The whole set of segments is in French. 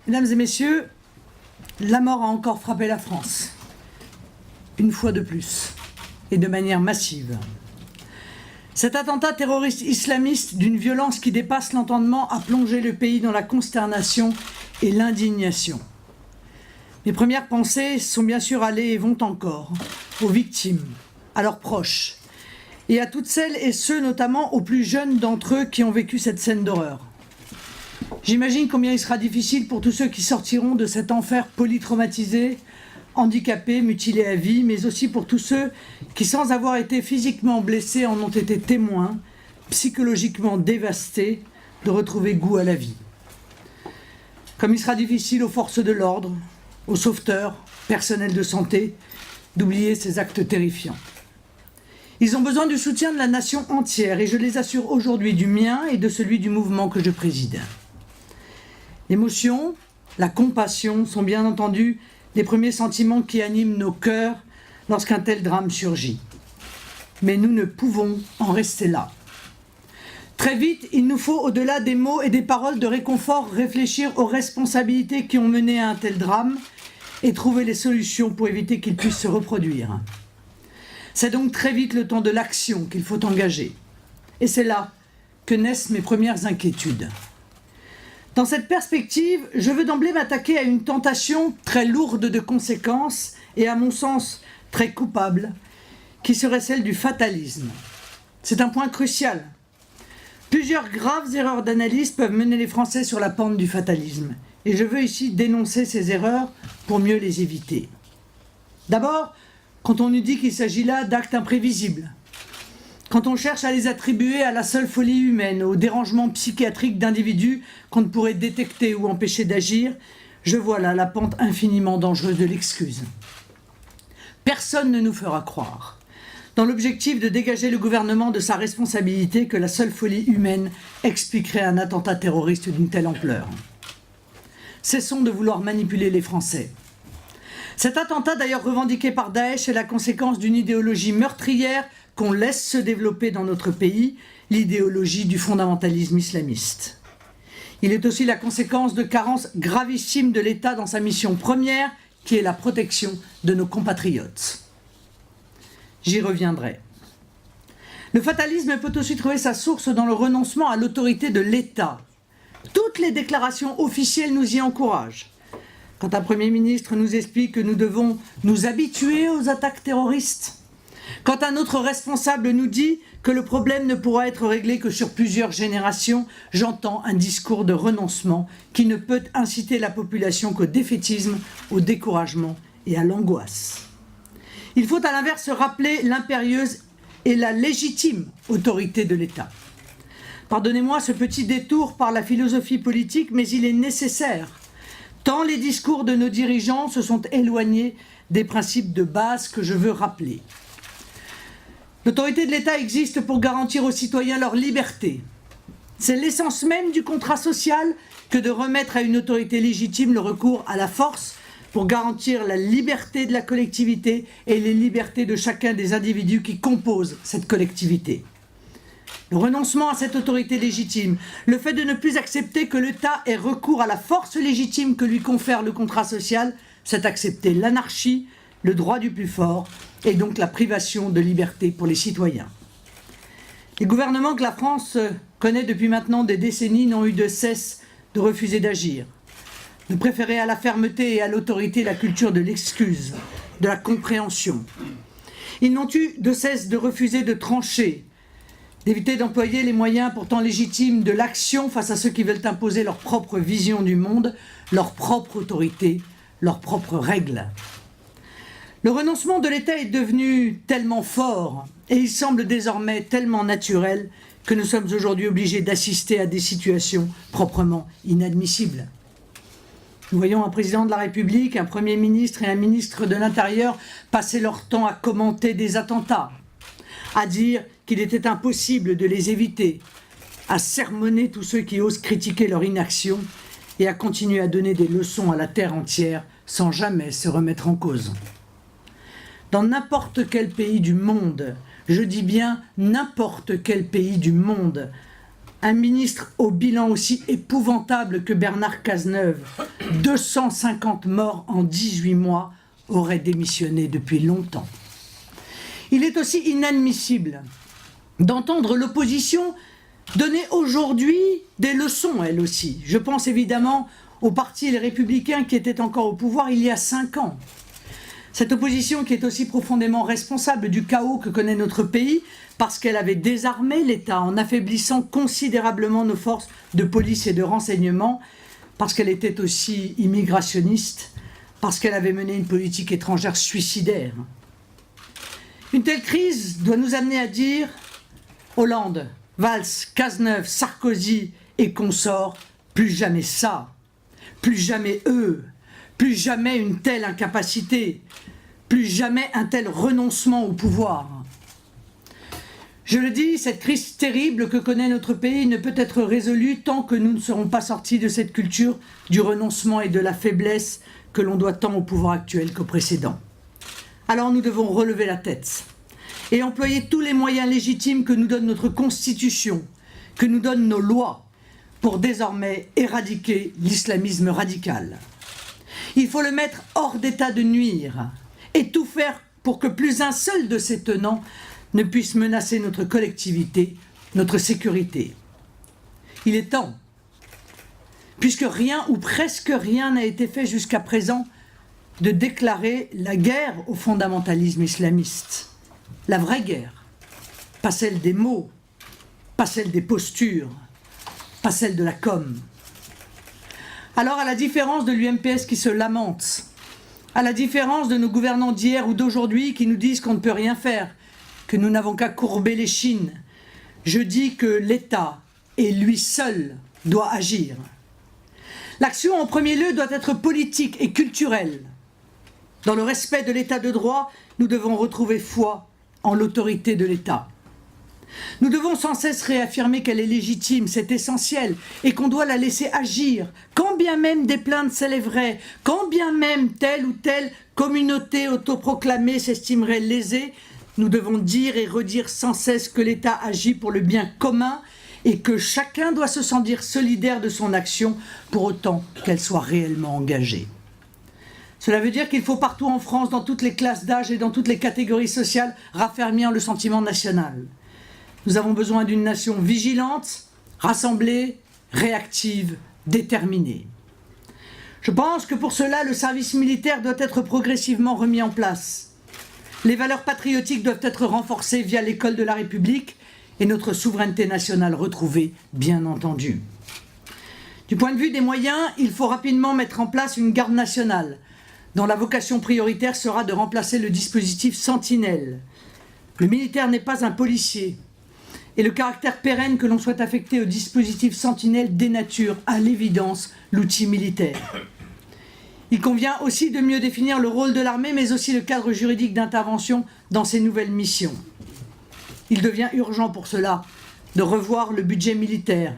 Mesdames et messieurs, la mort a encore frappé la France, une fois de plus, et de manière massive. Cet attentat terroriste islamiste d'une violence qui dépasse l'entendement a plongé le pays dans la consternation et l'indignation. Mes premières pensées sont bien sûr allées et vont encore aux victimes, à leurs proches, et à toutes celles et ceux, notamment aux plus jeunes d'entre eux qui ont vécu cette scène d'horreur. J'imagine combien il sera difficile pour tous ceux qui sortiront de cet enfer polytraumatisés, handicapés, mutilés à vie, mais aussi pour tous ceux qui, sans avoir été physiquement blessés, en ont été témoins, psychologiquement dévastés, de retrouver goût à la vie. Comme il sera difficile aux forces de l'ordre, aux sauveteurs, personnels de santé, d'oublier ces actes terrifiants. Ils ont besoin du soutien de la nation entière et je les assure aujourd'hui du mien et de celui du mouvement que je préside. L'émotion, la compassion sont bien entendu les premiers sentiments qui animent nos cœurs lorsqu'un tel drame surgit. Mais nous ne pouvons en rester là. Très vite, il nous faut, au-delà des mots et des paroles de réconfort, réfléchir aux responsabilités qui ont mené à un tel drame et trouver les solutions pour éviter qu'il puisse se reproduire. C'est donc très vite le temps de l'action qu'il faut engager. Et c'est là que naissent mes premières inquiétudes. Dans cette perspective, je veux d'emblée m'attaquer à une tentation très lourde de conséquences et à mon sens très coupable, qui serait celle du fatalisme. C'est un point crucial. Plusieurs graves erreurs d'analyse peuvent mener les Français sur la pente du fatalisme. Et je veux ici dénoncer ces erreurs pour mieux les éviter. D'abord, quand on nous dit qu'il s'agit là d'actes imprévisibles, quand on cherche à les attribuer à la seule folie humaine, au dérangement psychiatrique d'individus qu'on ne pourrait détecter ou empêcher d'agir, je vois là la pente infiniment dangereuse de l'excuse. Personne ne nous fera croire, dans l'objectif de dégager le gouvernement de sa responsabilité, que la seule folie humaine expliquerait un attentat terroriste d'une telle ampleur. Cessons de vouloir manipuler les Français. Cet attentat, d'ailleurs revendiqué par Daesh, est la conséquence d'une idéologie meurtrière qu'on laisse se développer dans notre pays, l'idéologie du fondamentalisme islamiste. Il est aussi la conséquence de carences gravissimes de l'État dans sa mission première, qui est la protection de nos compatriotes. J'y reviendrai. Le fatalisme peut aussi trouver sa source dans le renoncement à l'autorité de l'État. Toutes les déclarations officielles nous y encouragent. Quand un Premier ministre nous explique que nous devons nous habituer aux attaques terroristes, quand un autre responsable nous dit que le problème ne pourra être réglé que sur plusieurs générations, j'entends un discours de renoncement qui ne peut inciter la population qu'au défaitisme, au découragement et à l'angoisse. Il faut à l'inverse rappeler l'impérieuse et la légitime autorité de l'État. Pardonnez-moi ce petit détour par la philosophie politique, mais il est nécessaire, tant les discours de nos dirigeants se sont éloignés des principes de base que je veux rappeler. L'autorité de l'État existe pour garantir aux citoyens leur liberté. C'est l'essence même du contrat social que de remettre à une autorité légitime le recours à la force pour garantir la liberté de la collectivité et les libertés de chacun des individus qui composent cette collectivité. Le renoncement à cette autorité légitime, le fait de ne plus accepter que l'État ait recours à la force légitime que lui confère le contrat social, c'est accepter l'anarchie, le droit du plus fort et donc la privation de liberté pour les citoyens. Les gouvernements que la France connaît depuis maintenant des décennies n'ont eu de cesse de refuser d'agir, de préférer à la fermeté et à l'autorité la culture de l'excuse, de la compréhension. Ils n'ont eu de cesse de refuser de trancher, d'éviter d'employer les moyens pourtant légitimes de l'action face à ceux qui veulent imposer leur propre vision du monde, leur propre autorité, leurs propres règles. Le renoncement de l'État est devenu tellement fort et il semble désormais tellement naturel que nous sommes aujourd'hui obligés d'assister à des situations proprement inadmissibles. Nous voyons un président de la République, un Premier ministre et un ministre de l'Intérieur passer leur temps à commenter des attentats, à dire qu'il était impossible de les éviter, à sermonner tous ceux qui osent critiquer leur inaction et à continuer à donner des leçons à la terre entière sans jamais se remettre en cause. Dans n'importe quel pays du monde, je dis bien n'importe quel pays du monde, un ministre au bilan aussi épouvantable que Bernard Cazeneuve 250 morts en 18 mois auraient démissionné depuis longtemps. Il est aussi inadmissible d'entendre l'opposition donner aujourd'hui des leçons, elle aussi. Je pense évidemment au parti Les Républicains qui était encore au pouvoir il y a 5 ans. Cette opposition qui est aussi profondément responsable du chaos que connaît notre pays parce qu'elle avait désarmé l'État en affaiblissant considérablement nos forces de police et de renseignement, parce qu'elle était aussi immigrationniste, parce qu'elle avait mené une politique étrangère suicidaire. Une telle crise doit nous amener à dire Hollande, Valls, Cazeneuve, Sarkozy et consorts, plus jamais ça, plus jamais eux, plus jamais une telle incapacité, plus jamais un tel renoncement au pouvoir. Je le dis, cette crise terrible que connaît notre pays ne peut être résolue tant que nous ne serons pas sortis de cette culture du renoncement et de la faiblesse que l'on doit tant au pouvoir actuel qu'au précédent. Alors nous devons relever la tête et employer tous les moyens légitimes que nous donne notre Constitution, que nous donnent nos lois, pour désormais éradiquer l'islamisme radical. Il faut le mettre hors d'état de nuire et tout faire pour que plus un seul de ses tenants ne puisse menacer notre collectivité, notre sécurité. Il est temps, puisque rien ou presque rien n'a été fait jusqu'à présent, de déclarer la guerre au fondamentalisme islamiste. La vraie guerre, pas celle des mots, pas celle des postures, pas celle de la com. Alors, à la différence de l'UMPS qui se lamente, à la différence de nos gouvernants d'hier ou d'aujourd'hui qui nous disent qu'on ne peut rien faire, que nous n'avons qu'à courber les chines, je dis que l'État, et lui seul, doit agir. L'action en premier lieu doit être politique et culturelle. Dans le respect de l'État de droit, nous devons retrouver foi en l'autorité de l'État. Nous devons sans cesse réaffirmer qu'elle est légitime, c'est essentiel, et qu'on doit la laisser agir, quand bien même des plaintes s'élèveraient, quand bien même telle ou telle communauté autoproclamée s'estimerait lésée, nous devons dire et redire sans cesse que l'État agit pour le bien commun et que chacun doit se sentir solidaire de son action pour autant qu'elle soit réellement engagée. Cela veut dire qu'il faut partout en France, dans toutes les classes d'âge et dans toutes les catégories sociales, raffermir le sentiment national. Nous avons besoin d'une nation vigilante, rassemblée, réactive, déterminée. Je pense que pour cela, le service militaire doit être progressivement remis en place. Les valeurs patriotiques doivent être renforcées via l'école de la République et notre souveraineté nationale retrouvée, bien entendu. Du point de vue des moyens, il faut rapidement mettre en place une garde nationale, dont la vocation prioritaire sera de remplacer le dispositif Sentinelle. Le militaire n'est pas un policier, et le caractère pérenne que l'on souhaite affecter au dispositif Sentinelle dénature, à l'évidence, l'outil militaire. Il convient aussi de mieux définir le rôle de l'armée, mais aussi le cadre juridique d'intervention dans ces nouvelles missions. Il devient urgent pour cela de revoir le budget militaire,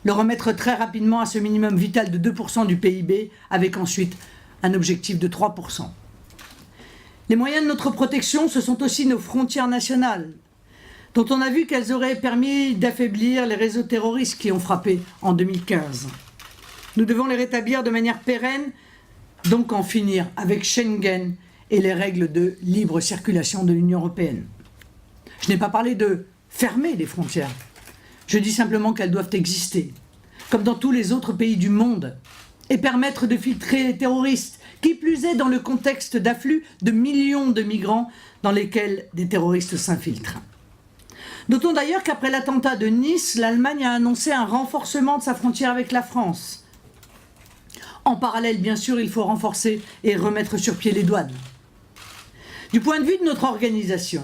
le remettre très rapidement à ce minimum vital de 2% du PIB, avec ensuite un objectif de 3%. Les moyens de notre protection, ce sont aussi nos frontières nationales, dont on a vu qu'elles auraient permis d'affaiblir les réseaux terroristes qui ont frappé en 2015. Nous devons les rétablir de manière pérenne, donc en finir avec Schengen et les règles de libre circulation de l'Union européenne. Je n'ai pas parlé de fermer les frontières. Je dis simplement qu'elles doivent exister, comme dans tous les autres pays du monde, et permettre de filtrer les terroristes, qui plus est dans le contexte d'afflux de millions de migrants dans lesquels des terroristes s'infiltrent. Notons d'ailleurs qu'après l'attentat de Nice, l'Allemagne a annoncé un renforcement de sa frontière avec la France. En parallèle, bien sûr, il faut renforcer et remettre sur pied les douanes. Du point de vue de notre organisation,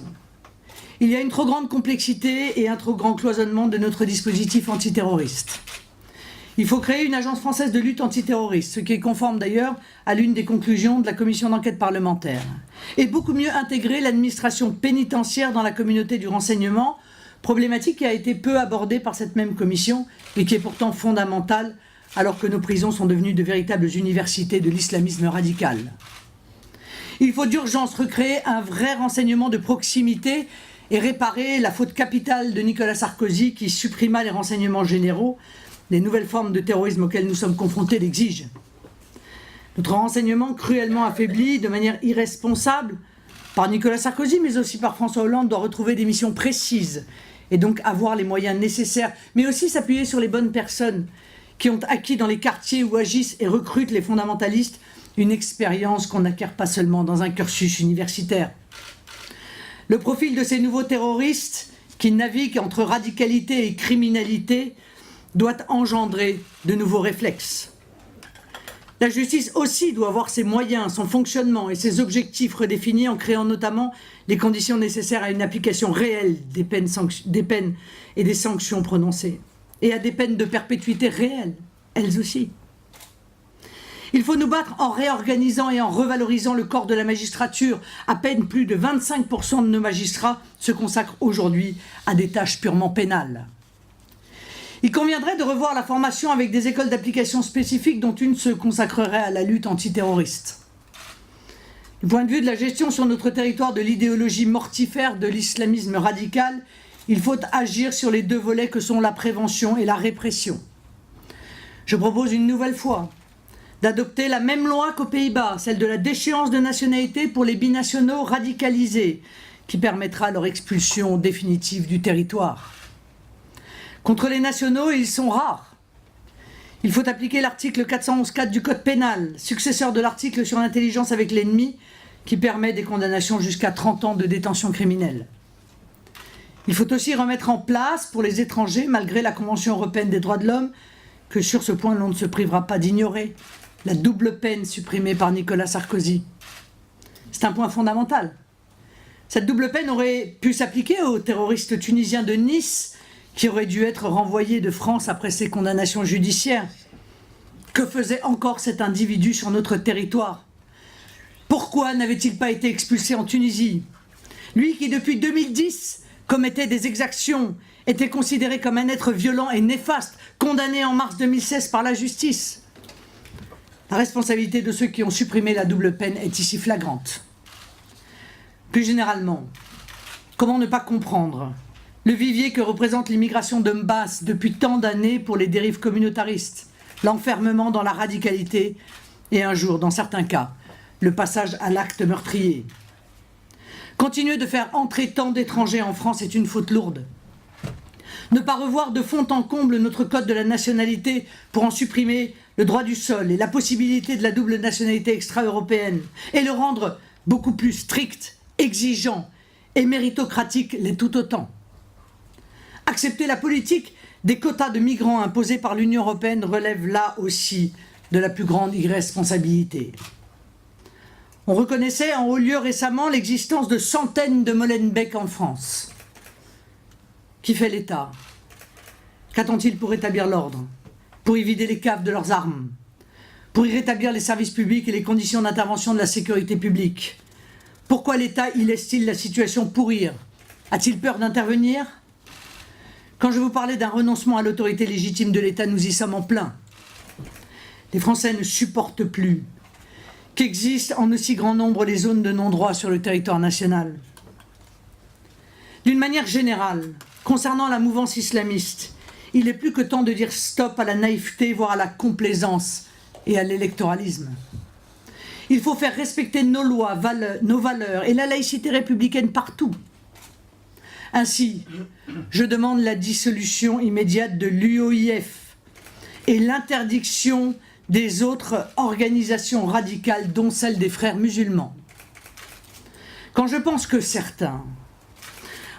il y a une trop grande complexité et un trop grand cloisonnement de notre dispositif antiterroriste. Il faut créer une agence française de lutte antiterroriste, ce qui est conforme d'ailleurs à l'une des conclusions de la commission d'enquête parlementaire. Et beaucoup mieux intégrer l'administration pénitentiaire dans la communauté du renseignement, problématique qui a été peu abordée par cette même commission et qui est pourtant fondamentale alors que nos prisons sont devenues de véritables universités de l'islamisme radical. Il faut d'urgence recréer un vrai renseignement de proximité et réparer la faute capitale de Nicolas Sarkozy qui supprima les renseignements généraux. Les nouvelles formes de terrorisme auxquelles nous sommes confrontés l'exigent. Notre renseignement, cruellement affaibli de manière irresponsable par Nicolas Sarkozy, mais aussi par François Hollande, doit retrouver des missions précises et donc avoir les moyens nécessaires, mais aussi s'appuyer sur les bonnes personnes qui ont acquis dans les quartiers où agissent et recrutent les fondamentalistes une expérience qu'on n'acquiert pas seulement dans un cursus universitaire. Le profil de ces nouveaux terroristes qui naviguent entre radicalité et criminalité doit engendrer de nouveaux réflexes. La justice aussi doit avoir ses moyens, son fonctionnement et ses objectifs redéfinis en créant notamment les conditions nécessaires à une application réelle des peines et des sanctions prononcées, et à des peines de perpétuité réelles, elles aussi. Il faut nous battre en réorganisant et en revalorisant le corps de la magistrature. À peine plus de 25% de nos magistrats se consacrent aujourd'hui à des tâches purement pénales. Il conviendrait de revoir la formation avec des écoles d'application spécifiques dont une se consacrerait à la lutte antiterroriste. Du point de vue de la gestion sur notre territoire de l'idéologie mortifère de l'islamisme radical, il faut agir sur les deux volets que sont la prévention et la répression. Je propose une nouvelle fois d'adopter la même loi qu'aux Pays-Bas, celle de la déchéance de nationalité pour les binationaux radicalisés, qui permettra leur expulsion définitive du territoire. Contre les nationaux, ils sont rares. Il faut appliquer l'article 411-4 du Code pénal, successeur de l'article sur l'intelligence avec l'ennemi, qui permet des condamnations jusqu'à 30 ans de détention criminelle. Il faut aussi remettre en place pour les étrangers, malgré la Convention européenne des droits de l'homme, que sur ce point l'on ne se privera pas d'ignorer, la double peine supprimée par Nicolas Sarkozy. C'est un point fondamental. Cette double peine aurait pu s'appliquer aux terroristes tunisiens de Nice, qui aurait dû être renvoyé de France après ses condamnations judiciaires. Que faisait encore cet individu sur notre territoire? Pourquoi n'avait-il pas été expulsé en Tunisie? Lui qui, depuis 2010, commettait des exactions, était considéré comme un être violent et néfaste, condamné en mars 2016 par la justice. La responsabilité de ceux qui ont supprimé la double peine est ici flagrante. Plus généralement, comment ne pas comprendre le vivier que représente l'immigration de masse depuis tant d'années pour les dérives communautaristes, l'enfermement dans la radicalité et un jour, dans certains cas, le passage à l'acte meurtrier. Continuer de faire entrer tant d'étrangers en France est une faute lourde. Ne pas revoir de fond en comble notre code de la nationalité pour en supprimer le droit du sol et la possibilité de la double nationalité extra-européenne et le rendre beaucoup plus strict, exigeant et méritocratique l'est tout autant. Accepter la politique des quotas de migrants imposés par l'Union européenne relève là aussi de la plus grande irresponsabilité. On reconnaissait en haut lieu récemment l'existence de centaines de Molenbeek en France. Qui fait l'État? Qu'attend-il pour rétablir l'ordre? Pour y vider les caves de leurs armes? Pour y rétablir les services publics et les conditions d'intervention de la sécurité publique? Pourquoi l'État y laisse-t-il la situation pourrir? A-t-il peur d'intervenir? Quand je vous parlais d'un renoncement à l'autorité légitime de l'État, nous y sommes en plein. Les Français ne supportent plus qu'existent en aussi grand nombre les zones de non-droit sur le territoire national. D'une manière générale, concernant la mouvance islamiste, il est plus que temps de dire stop à la naïveté, voire à la complaisance et à l'électoralisme. Il faut faire respecter nos lois, nos valeurs et la laïcité républicaine partout. Ainsi, je demande la dissolution immédiate de l'UOIF et l'interdiction des autres organisations radicales, dont celle des frères musulmans. Quand je pense que certains,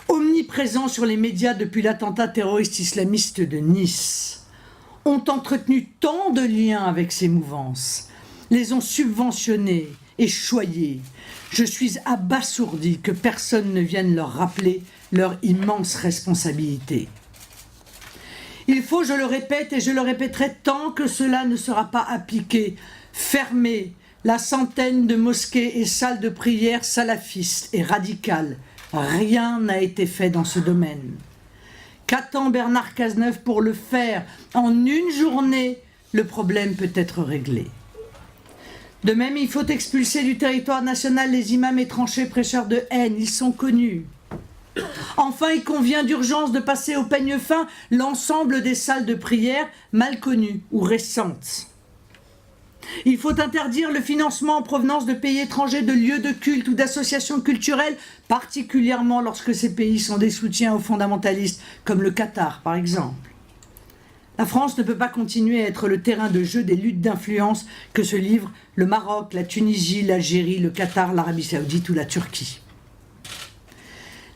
omniprésents sur les médias depuis l'attentat terroriste islamiste de Nice, ont entretenu tant de liens avec ces mouvances, les ont subventionnés et choyés, je suis abasourdi que personne ne vienne leur rappeler leur immense responsabilité. Il faut, je le répète et je le répéterai tant que cela ne sera pas appliqué, fermer la centaine de mosquées et salles de prière salafistes et radicales. Rien n'a été fait dans ce domaine. Qu'attend Bernard Cazeneuve pour le faire? En une journée, le problème peut être réglé. De même, il faut expulser du territoire national les imams étranchés prêcheurs de haine. Ils sont connus. Enfin, il convient d'urgence de passer au peigne fin l'ensemble des salles de prière mal connues ou récentes. Il faut interdire le financement en provenance de pays étrangers, de lieux de culte ou d'associations culturelles, particulièrement lorsque ces pays sont des soutiens aux fondamentalistes, comme le Qatar par exemple. La France ne peut pas continuer à être le terrain de jeu des luttes d'influence que se livrent le Maroc, la Tunisie, l'Algérie, le Qatar, l'Arabie Saoudite ou la Turquie.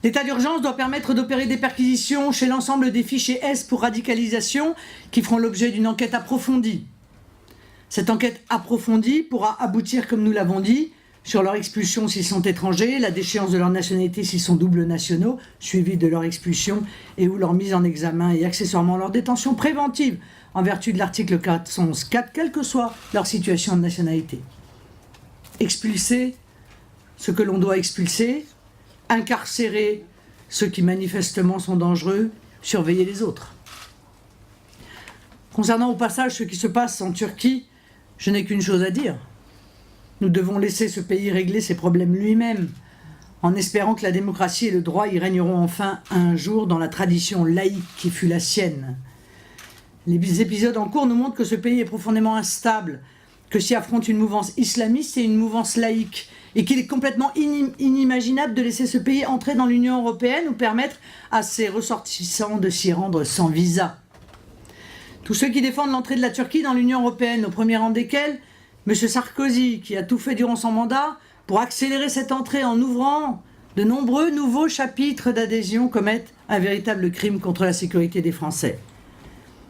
L'état d'urgence doit permettre d'opérer des perquisitions chez l'ensemble des fichiers S pour radicalisation qui feront l'objet d'une enquête approfondie. Cette enquête approfondie pourra aboutir, comme nous l'avons dit, sur leur expulsion s'ils sont étrangers, la déchéance de leur nationalité s'ils sont doubles nationaux, suivi de leur expulsion et ou leur mise en examen et accessoirement leur détention préventive en vertu de l'article 411.4, quelle que soit leur situation de nationalité. Expulser ce que l'on doit expulser, incarcérer ceux qui manifestement sont dangereux, surveiller les autres. Concernant au passage ce qui se passe en Turquie, je n'ai qu'une chose à dire. Nous devons laisser ce pays régler ses problèmes lui-même, en espérant que la démocratie et le droit y régneront enfin un jour dans la tradition laïque qui fut la sienne. Les épisodes en cours nous montrent que ce pays est profondément instable, que s'y affrontent une mouvance islamiste et une mouvance laïque, et qu'il est complètement inimaginable de laisser ce pays entrer dans l'Union européenne ou permettre à ses ressortissants de s'y rendre sans visa. Tous ceux qui défendent l'entrée de la Turquie dans l'Union européenne, au premier rang desquels M. Sarkozy, qui a tout fait durant son mandat pour accélérer cette entrée en ouvrant de nombreux nouveaux chapitres d'adhésion, commettent un véritable crime contre la sécurité des Français.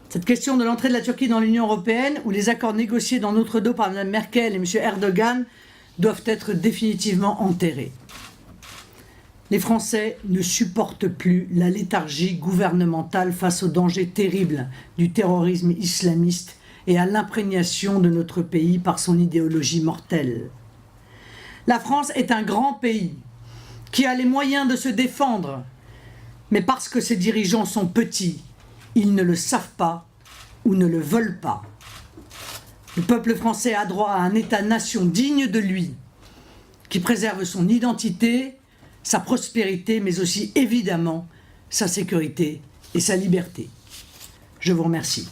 Cette question de l'entrée de la Turquie dans l'Union européenne, où les accords négociés dans notre dos par Mme Merkel et M. Erdogan doivent être définitivement enterrés. Les Français ne supportent plus la léthargie gouvernementale face au danger terrible du terrorisme islamiste et à l'imprégnation de notre pays par son idéologie mortelle. La France est un grand pays qui a les moyens de se défendre, mais parce que ses dirigeants sont petits, ils ne le savent pas ou ne le veulent pas. Le peuple français a droit à un État-nation digne de lui, qui préserve son identité, sa prospérité, mais aussi évidemment sa sécurité et sa liberté. Je vous remercie.